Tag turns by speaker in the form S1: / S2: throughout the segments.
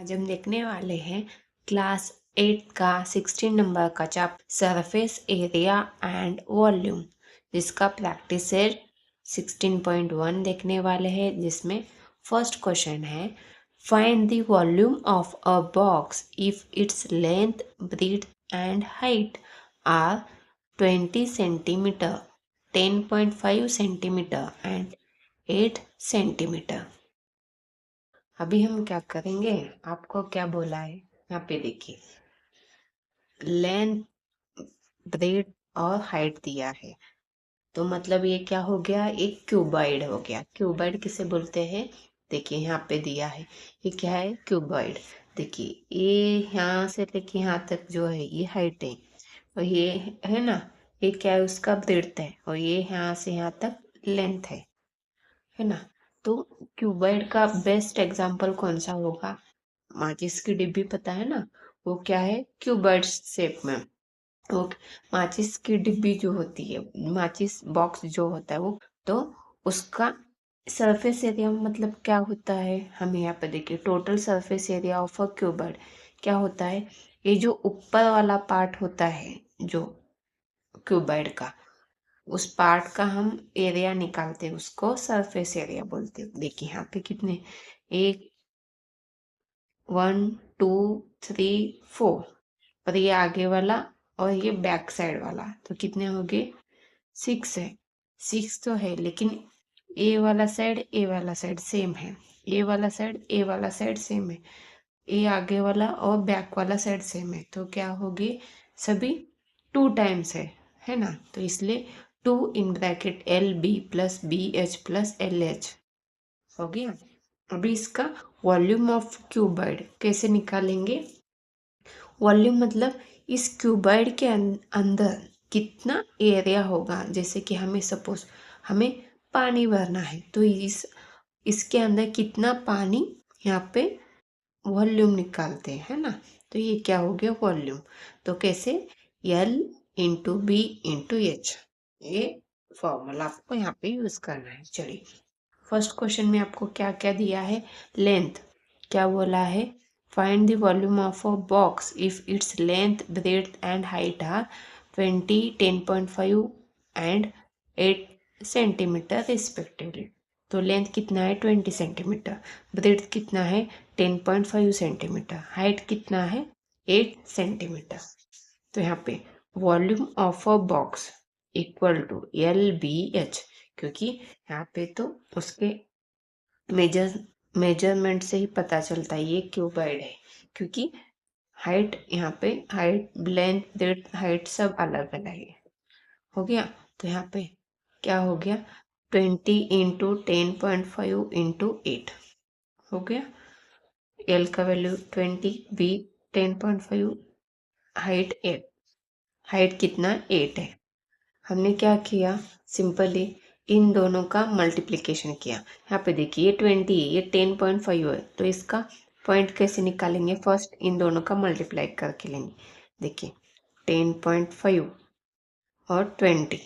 S1: आज हम देखने वाले हैं क्लास 8 का 16 नंबर का chapter surface area and volume, जिसका प्रैक्टिस सेट 16.1 देखने वाले हैं, जिसमें फर्स्ट क्वेश्चन है find the volume of a box if it's length, breadth and height are 20 centimetre, 10.5 centimetre and 8 centimetre. अभी हम क्या करेंगे, आपको क्या बोला है यहाँ पे देखिए, लेंथ, ब्रेड और हाइट दिया है। तो मतलब ये क्या हो गया, एक क्यूबॉइड हो गया। क्यूबॉइड किसे बोलते हैं, देखिए यहाँ पे दिया है, ये क्या है, क्यूबॉइड। देखिए ये यहाँ से लेके यहाँ तक जो है ये हाइट है, और ये है ना, ये क्या है, उसका ब्रेड्थ है, और ये यहाँ से यहाँ तक लेंथ है ना। तो क्यूबॉइड का बेस्ट एग्जांपल कौन सा होगा, माचिस की डिब्बी पता है ना, वो क्या है, क्यूबॉइड शेप में। वो माचिस की डिब्बी जो होती है, माचिस बॉक्स जो होता है वो, तो उसका सरफेस एरिया मतलब क्या होता है, हम यहाँ पे देखिए total surface area of a cuboid क्या होता है, ये जो ऊपर वाला पार्ट होता है जो क्यूबॉइड का, उस पार्ट का हम एरिया निकालते हैं, उसको सरफेस एरिया बोलते हैं। देखिए यहाँ पे कितने, एक, 1 2 3 4, और ये आगे वाला और ये बैक साइड वाला, तो कितने हो गए, 6 है। 6 तो है, लेकिन ए वाला साइड ए वाला साइड सेम है, ए वाला साइड ए वाला साइड सेम है, ए आगे वाला और बैक वाला साइड सेम है, तो क्या होगी, सभी 2 टाइम्स है ना। तो इसलिए 2 in bracket L B plus B H plus L H हो गया। अभी इसका वॉल्यूम ऑफ क्यूबॉइड कैसे निकालेंगे, वॉल्यूम मतलब इस क्यूबॉइड के अंदर कितना एरिया होगा। जैसे कि हमें सपोज हमें पानी भरना है, तो इसके अंदर कितना पानी, यहाँ पे वॉल्यूम निकालते हैं ना। तो ये क्या हो गया, वॉल्यूम। तो कैसे, L into B into H, ये फॉर्मूला आपको यहाँ पे यूज करना है। चलिए फर्स्ट क्वेश्चन में आपको क्या क्या दिया है, लेंथ क्या बोला है, find the volume of a box if it's length, breadth and height are 20, 10.5 and 8 centimetre respectively. तो लेंथ कितना है, 20 सेंटीमीटर, ब्रेड्थ कितना है, 10.5 सेंटीमीटर, हाइट कितना है, 8 सेंटीमीटर। तो यहाँ पे volume of a box equal to L B H, क्योंकि यहाँ पे तो उसके मेजरमेंट से ही पता चलता है ये क्यूबॉइड है, क्योंकि हाइट यहाँ पे, हाइट, लेंथ, ब्रेड्थ, हाइट सब अलग अलग है। हो गया, तो यहाँ पे क्या हो गया, 20 इंटू 10.5 इंटू 8 हो गया। एल का वैल्यू 20, बी 10.5, हाइट 8, हाइट कितना, 8 है। हमने क्या किया, सिंपली इन दोनों का मल्टीप्लिकेशन किया। यहाँ पे देखिए ये 20 है, ये 10.5 है, तो इसका पॉइंट कैसे निकालेंगे, फर्स्ट इन दोनों का मल्टीप्लाई करके लेंगे। देखिए 10.5 और 20,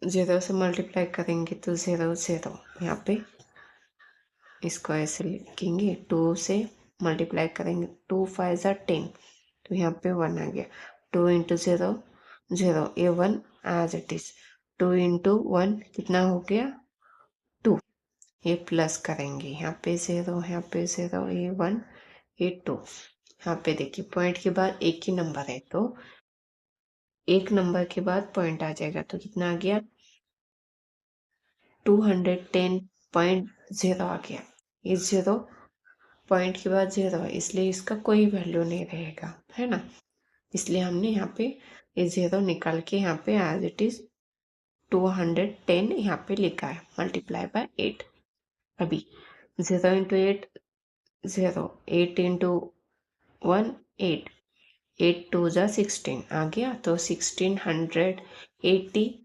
S1: 0 से मल्टीप्लाई करेंगे तो 0 0, यहाँ पे इसको ऐसे लिखेंगे, 2 से मल्टीप्लाई करेंगे, 2 5 ज़ा 10, तो यहाँ पे 1 आ गया। 2 इंटू 0 0, ये 1 एज इट इज, 2 इंटू 1 कितना हो गया, 2, ये प्लस करेंगे, यहाँ पे 0, यहाँ पे 0, ये 1, ये 2। यहाँ पे देखिए पॉइंट के बाद एक ही नंबर है, तो एक नंबर के बाद पॉइंट आ जाएगा, तो कितना आ गया, 210.0 आ गया। ये 0 पॉइंट के बाद 0 है, इसलिए इसका कोई वैल्यू नहीं रहेगा, है ना। इसलिए हमने यहाँ पे ये 0 निकाल के यहाँ पे एज इट इज 210 यहाँ पे लिखा है, मल्टीप्लाई बाय 8। अभी 0 इंटू 8 0, 8 इंटू 1 8, 8 2 ज़ा 16 आ गया, तो 1680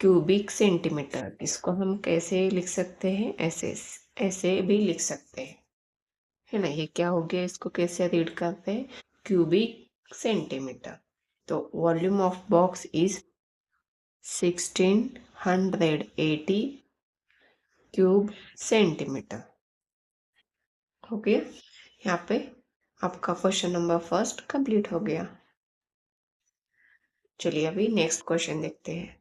S1: क्यूबिक सेंटीमीटर। इसको हम कैसे लिख सकते हैं, ऐसे ऐसे भी लिख सकते हैं, है ना। ये क्या हो गया, इसको कैसे रीड करते हैं, क्यूबिक सेंटीमीटर। तो volume of box is 1680 cube centimetre. हो गया। यहाँ पे आपका क्वेश्चन नंबर फर्स्ट कंप्लीट हो गया। चलिए अभी नेक्स्ट क्वेश्चन देखते हैं।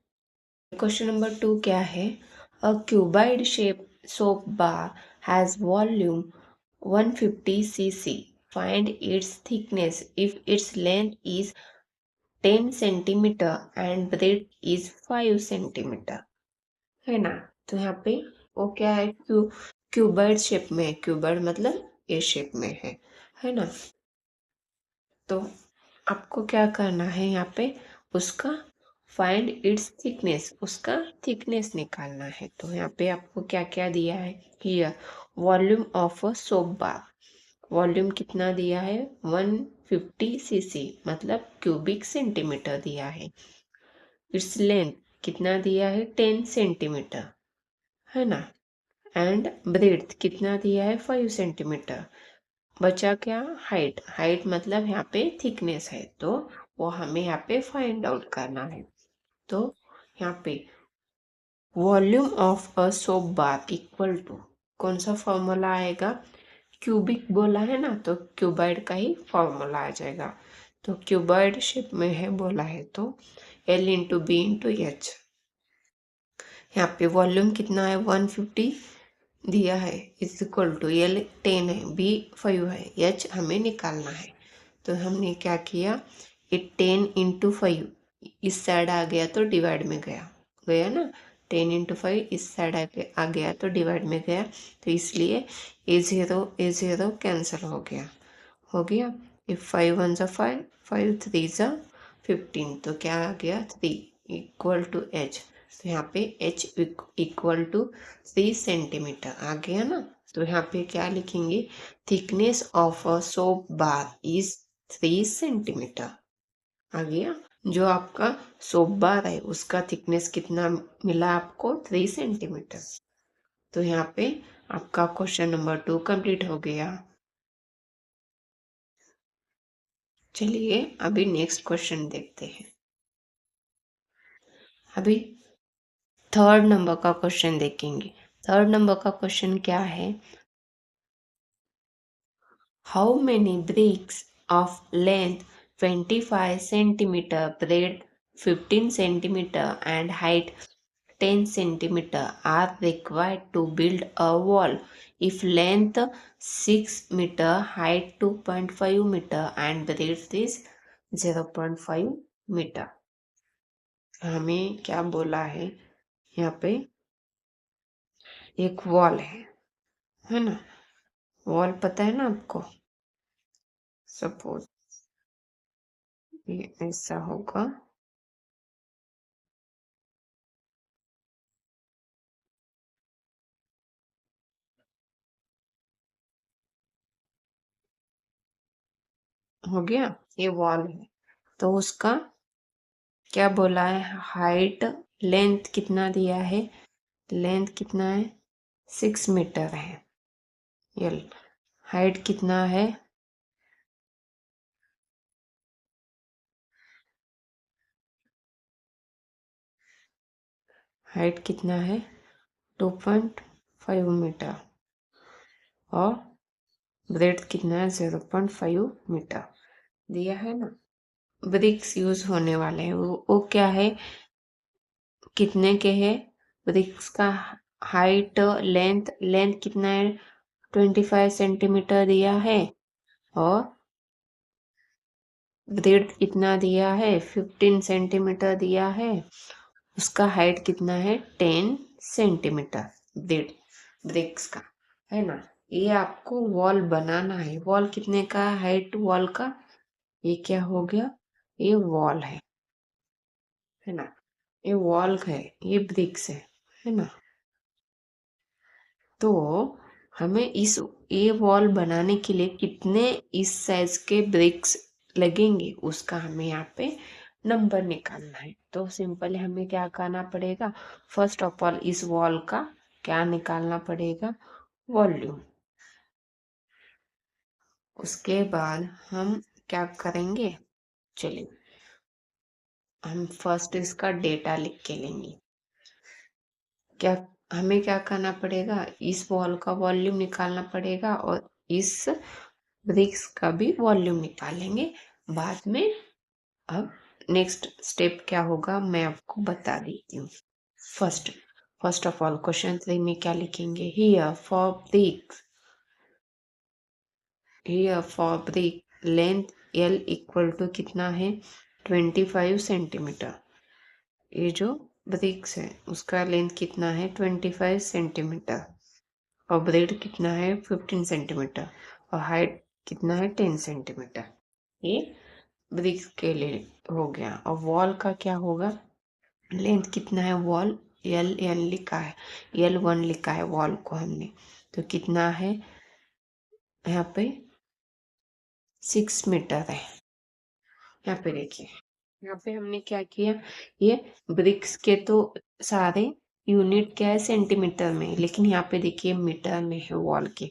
S1: क्वेश्चन नंबर 2 क्या है? A cuboid shape soap bar has volume 150 cc. Find its thickness if its length is 10 centimeter and breadth is 5 centimeter. है ना? तो यहाँ पे वो क्या है? क्यूबाइड शेप में है। क्यूबाइड मतलब ए शेप में है ना? तो आपको क्या करना है यहाँ पे? उसका फाइंड इट्स थिकनेस, उसका थिकनेस निकालना है। तो यहाँ पे आपको क्या क्या दिया है? Here volume of a soap bar, volume कितना दिया है? 150 cc मतलब क्यूबिक सेंटीमीटर दिया है। इट्स लेंथ कितना दिया है? 10 सेंटीमीटर, है ना? एंड ब्रेड्थ कितना दिया है? 5 सेंटीमीटर। बचा क्या? हाइट, हाइट मतलब यहाँ पे थिकनेस है, तो वो हमें यहाँ पे फाइंड आउट करना है। तो यहाँ पे volume of a soap bar equal to कौन सा फॉर्मूला आएगा? क्यूबिक बोला है ना, तो क्यूबाइड का ही फॉर्मूला आ जाएगा। तो क्यूबाइड शेप में है बोला है, तो L into B into H. यहाँ पे वॉल्यूम कितना है? 150 दिया है, इज इक्वल टू L 10 है, B 5 है, H हमें निकालना है। तो हमने क्या किया? ये 10 इंटू 5 इस साइड आ गया तो डिवाइड में गया गया ना। 10 इंटू 5 इस साइड आ गया तो डिवाइड में गया, तो इसलिए ए ज़ीरो कैंसिल हो गया। इफ 5 वन ज़ा 5, 5 3 ज़ा 15, तो क्या आ गया? 3 इक्वल टू एच। तो यहाँ पे h इक्वल टू 3 सेंटीमीटर आ गया ना। तो यहाँ पे क्या लिखेंगे? Thickness of a soap bar is 3 centimetre आ गया। जो आपका सोप बार है उसका थिकनेस कितना मिला आपको? 3 सेंटीमीटर। तो यहाँ पे आपका क्वेश्चन नंबर 2 कंप्लीट हो गया। चलिए अभी नेक्स्ट क्वेश्चन देखते हैं। अभी थर्ड नंबर का क्वेश्चन देखेंगे। थर्ड नंबर का क्वेश्चन क्या है? How many bricks of length 25 centimeter, breadth 15 centimeter and height 10 centimeter are required to build a wall if length 6 meter, height 2.5 meter and breadth is 0.5 meter? हमें क्या बोला है? यहाँ पे एक वॉल है ना? वॉल पता है ना आपको? सपोज ये ऐसा होगा, हो गया, ये वॉल है। तो उसका क्या बोला है? हाइट, लेंथ कितना दिया है? लेंथ कितना है? 6 मीटर है। यल हाइट कितना है? हाइट कितना है? 2.5 मीटर। और ब्रेड्थ कितना है? 0.5 मीटर दिया है ना। ब्रिक्स यूज होने वाले हैं, वो क्या है? कितने के है? ब्रिक्स का हाइट, लेंथ कितना है? 25 सेंटीमीटर दिया है। और ब्रेड कितना दिया है? 15 सेंटीमीटर दिया है। उसका हाइट कितना है? 10 सेंटीमीटर ब्रिक्स का, है ना। ये आपको वॉल बनाना है। वॉल कितने का? हाइट वॉल का ये क्या हो गया? ये वॉल है ना। ये वॉल है, ये ब्रिक्स है ना। तो हमें इस ये वॉल बनाने के लिए कितने इस साइज के ब्रिक्स लगेंगे उसका हमें यहाँ पे नंबर निकालना है। तो सिंपल हमें क्या करना पड़ेगा? फर्स्ट ऑफ ऑल इस वॉल का क्या निकालना पड़ेगा? वॉल्यूम। उसके बाद हम क्या करेंगे? चलिए हम फर्स्ट इसका डेटा लिख के लेंगे। क्या हमें क्या करना पड़ेगा? इस वॉल का वॉल्यूम निकालना पड़ेगा और इस ब्रिक्स का भी वॉल्यूम निकालेंगे बाद में। अब नेक्स्ट स्टेप क्या होगा मैं आपको बता देती हूँ। फर्स्ट ऑफ ऑल क्वेश्चन 3 में क्या लिखेंगे, here for brick length L equal to कितना है 25 सेंटीमीटर। ये जो ब्रिक्स है उसका लेंथ कितना है 25 सेंटीमीटर और ब्रेड कितना है 15 सेंटीमीटर और हाइट कितना है 10 सेंटीमीटर। ये ब्रिक्स के लिए हो गया। और वॉल का क्या होगा, लेंथ कितना है, वॉल एल लिखा है, L1 लिखा है वॉल को हमने, तो कितना है यहाँ पे 6 मीटर है। यहाँ पे देखिए, यहाँ पे हमने क्या किया, ये ब्रिक्स के तो सारे यूनिट क्या है सेंटीमीटर में, लेकिन यहाँ पे देखिए मीटर में है वॉल के,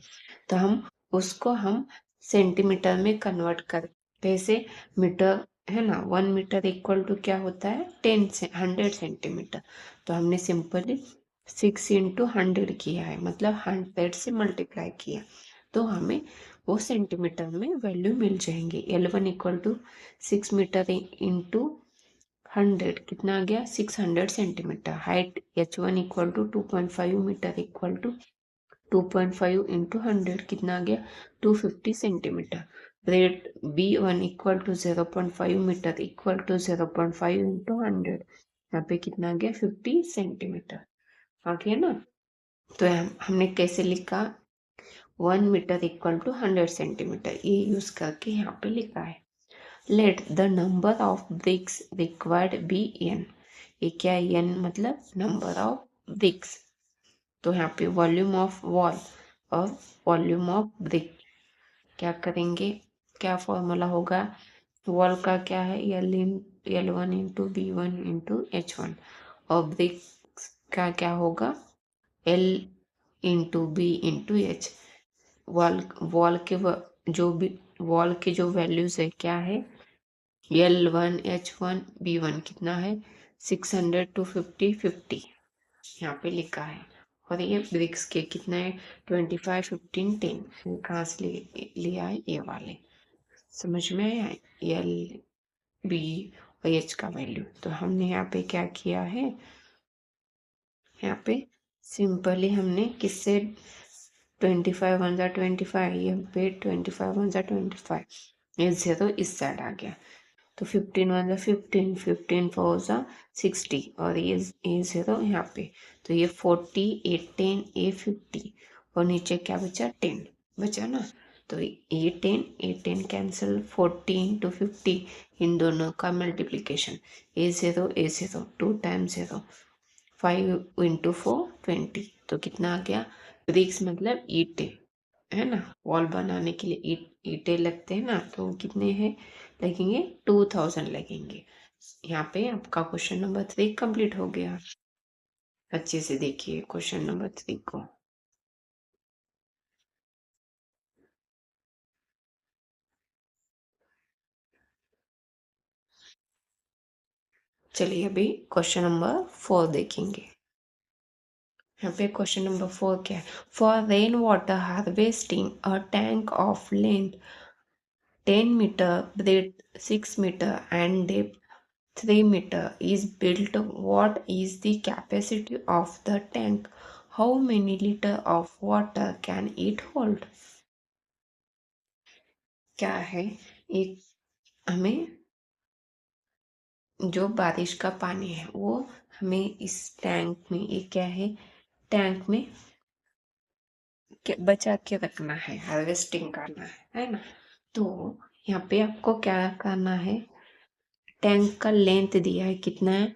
S1: तो हम सेंटीमीटर में कन्वर्ट कर, कैसे, मीटर है ना, 1 मीटर इक्वल टू क्या होता है 100 सेंटीमीटर। तो हमने सिंपली 6 इंटू 100 किया है, मतलब 100 से मल्टीप्लाई किया, तो हमें वो सेंटीमीटर में वैल्यू मिल जाएंगे। L1 equal to 6 metre into 100 कितना आ गया 600 centimetre. Height H1 equal to 2.5 metre equal to 2.5 into 100 कितना आ गया 250 centimetre. Breadth B1 equal to 0.5 metre equal to 0.5 into 100, यहाँ पे कितना आ गया 50 सेंटीमीटर। आ गया ना। तो हमने कैसे लिखा, 1 मीटर इक्वल टू 100 सेंटीमीटर, ये यूज करके यहाँ पे लिखा है। Let the number of bricks required be n, ये क्या है n मतलब नंबर ऑफ ब्रिक्स, तो यहाँ पे वॉल्यूम ऑफ वॉल और वॉल्यूम ऑफ ब्रिक क्या करेंगे, क्या फॉर्मूला होगा, वॉल का क्या है L1 into B1 into H1 और ब्रिक्स का क्या होगा L into B into H। Wall के जो भी वॉल के जो वैल्यूज है क्या है L1 H1 B1 कितना है 600 टू 50 यहाँ पे लिखा है। और ये ब्रिक्स के कितना है 25 15 10, कहाँ से लिया है ये वाले, समझ में आया, L B और H का वैल्यू। तो हमने यहाँ पे क्या किया है, यहाँ पे सिंपली हमने किससे 25 1 जा 25, ये पे 25 1 जा 25, ये 0 इस साइड आ गया, तो 15 1 जा 15, 15 4 जा 60 और ये 0 यहाँ पे, तो ये 40 ये 10 ये 50 और नीचे क्या बचा 10 बचा ना, तो ये 10 कैंसिल, 40 इंटू 50 इन दोनों का मल्टीप्लीकेशन, ए 0 2 टाइम्स 0, 5 इंटू 4 20, तो कितना आ गया, ब्रिक्स मतलब ईंटें है ना, वॉल बनाने के लिए ईंटें लगते हैं ना, तो कितने हैं लगेंगे 2000 लगेंगे। यहाँ पे आपका क्वेश्चन नंबर 3 कंप्लीट हो गया। अच्छे से देखिए क्वेश्चन नंबर 3 को। चलिए अभी क्वेश्चन नंबर 4 देखेंगे। यहाँ पे क्वेश्चन नंबर 4 क्या है, for rain water harvesting a tank of length 10 meter, breadth 6 meter and depth 3 meter is built. What is the capacity of the tank? How many liter of water can it hold? क्या है, एक हमें जो बारिश का पानी है वो हमें इस टैंक में, ये क्या है टैंक में बचा के रखना है, हार्वेस्टिंग करना है ना। तो यहाँ पे आपको क्या करना है, टैंक का लेंथ दिया है कितना है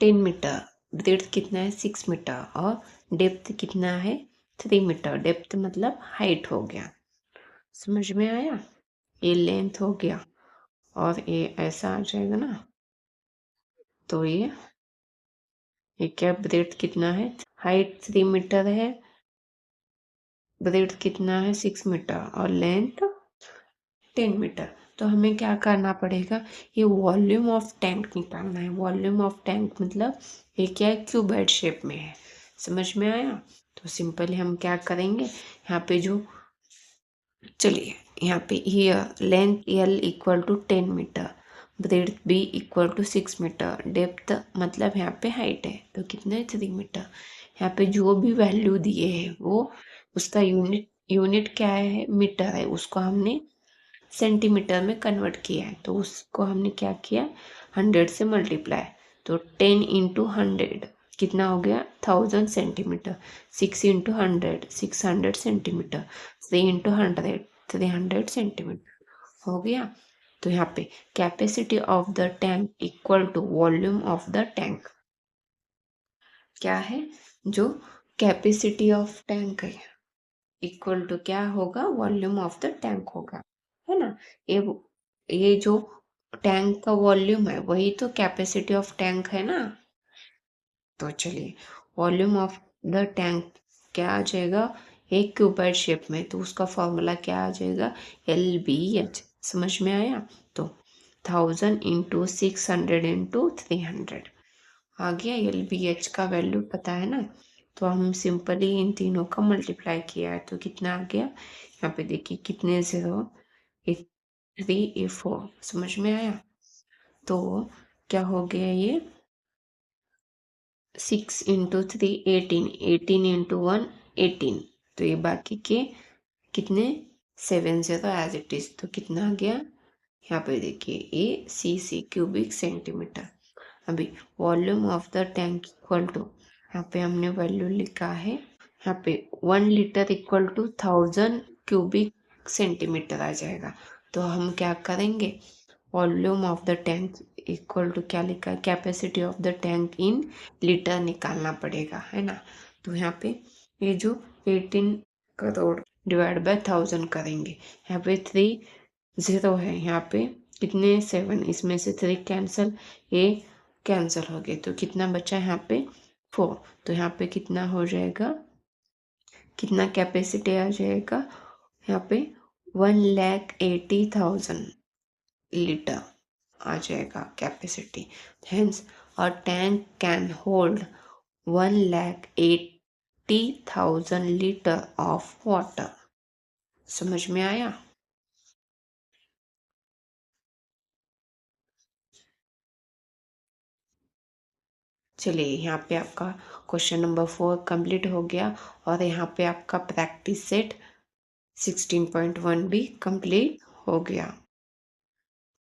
S1: 10 मीटर, ब्रेड्थ कितना है 6 मीटर और डेप्थ कितना है 3 मीटर। डेप्थ मतलब हाइट हो गया, समझ में आया, ये लेंथ हो गया और ये ऐसा आ जाएगा ना, तो ये क्या ब्रेड्थ कितना है, हाइट 3 मीटर है, ब्रेड्थ कितना है 6 मीटर और लेंथ 10 मीटर। तो हमें क्या करना पड़ेगा, ये वॉल्यूम ऑफ टैंक निकालना है। वॉल्यूम ऑफ टैंक मतलब ये क्या है क्यूबॉइड शेप में है, समझ में आया। तो सिंपली हम क्या करेंगे, यहाँ पे जो चलिए यहाँ पे here length L equal to 10 metre, breadth B equal to 6 metre, depth मतलब यहाँ पे हाइट है तो कितना है 3 मीटर। यहाँ पे जो भी वैल्यू दिए है वो उसका यूनिट यूनिट क्या है, मीटर है, उसको हमने सेंटीमीटर में कन्वर्ट किया है तो उसको हमने क्या किया 100 से मल्टीप्लाई। तो 10 इंटू 100 कितना हो गया 1000 centimetre, 6 into 100 600 centimetre, 3 into 100 300 centimetre हो गया। तो यहाँ पे capacity of the tank equal to volume of the tank क्या है, जो कैपेसिटी ऑफ टैंक है इक्वल टू क्या होगा वॉल्यूम ऑफ द टैंक होगा, है ना। ये ये जो टैंक का वॉल्यूम है वही तो कैपेसिटी ऑफ टैंक है ना। तो चलिए वॉल्यूम ऑफ द टैंक क्या आ जाएगा, एक क्यूबाइड शेप में तो उसका फॉर्मूला क्या आ जाएगा LBH, समझ में आया। तो 1000 इंटू 600 इंटू 300 आ गया, LBH का वैल्यू पता है ना। तो हम सिंपली इन तीनों का मल्टीप्लाई किया है तो कितना आ गया, यहाँ पे देखिए कितने 0, ए 3 ए 4, समझ में आया। तो क्या हो गया ये 6 इंटू 3 18, 18 इंटू 1 18, तो ये बाकी के कितने 70 एज इट इज, तो कितना आ गया यहाँ पे देखिए ACC क्यूबिक सेंटीमीटर। अभी volume of the tank equal to, यहाँ पे हमने वैल्यू लिखा है, यहाँ पे 1 litre equal to 1000 cubic centimetre आ जाएगा। तो हम क्या करेंगे volume of the tank equal to क्या लिखा है capacity of the tank in litre निकालना पड़ेगा, है ना। तो यहाँ पे ये जो 18 करोड़ डिवाइड बाय 1000 करेंगे, यहाँ पे 3 0 है, यहाँ पे कितने 7, इसमें से 3 कैंसिल, ये कैंसिल हो गए तो कितना बचा यहाँ पे 4। तो यहाँ पे कितना हो जाएगा, कितना कैपेसिटी आ जाएगा यहाँ पे 1,80,000 लीटर आ जाएगा capacity. Hence a tank can hold 1,80,000 litre of water, समझ में आया। चलिए यहाँ पे आपका क्वेश्चन नंबर 4 कंप्लीट हो गया और यहाँ पे आपका प्रैक्टिस सेट 16.1 भी कंप्लीट हो गया।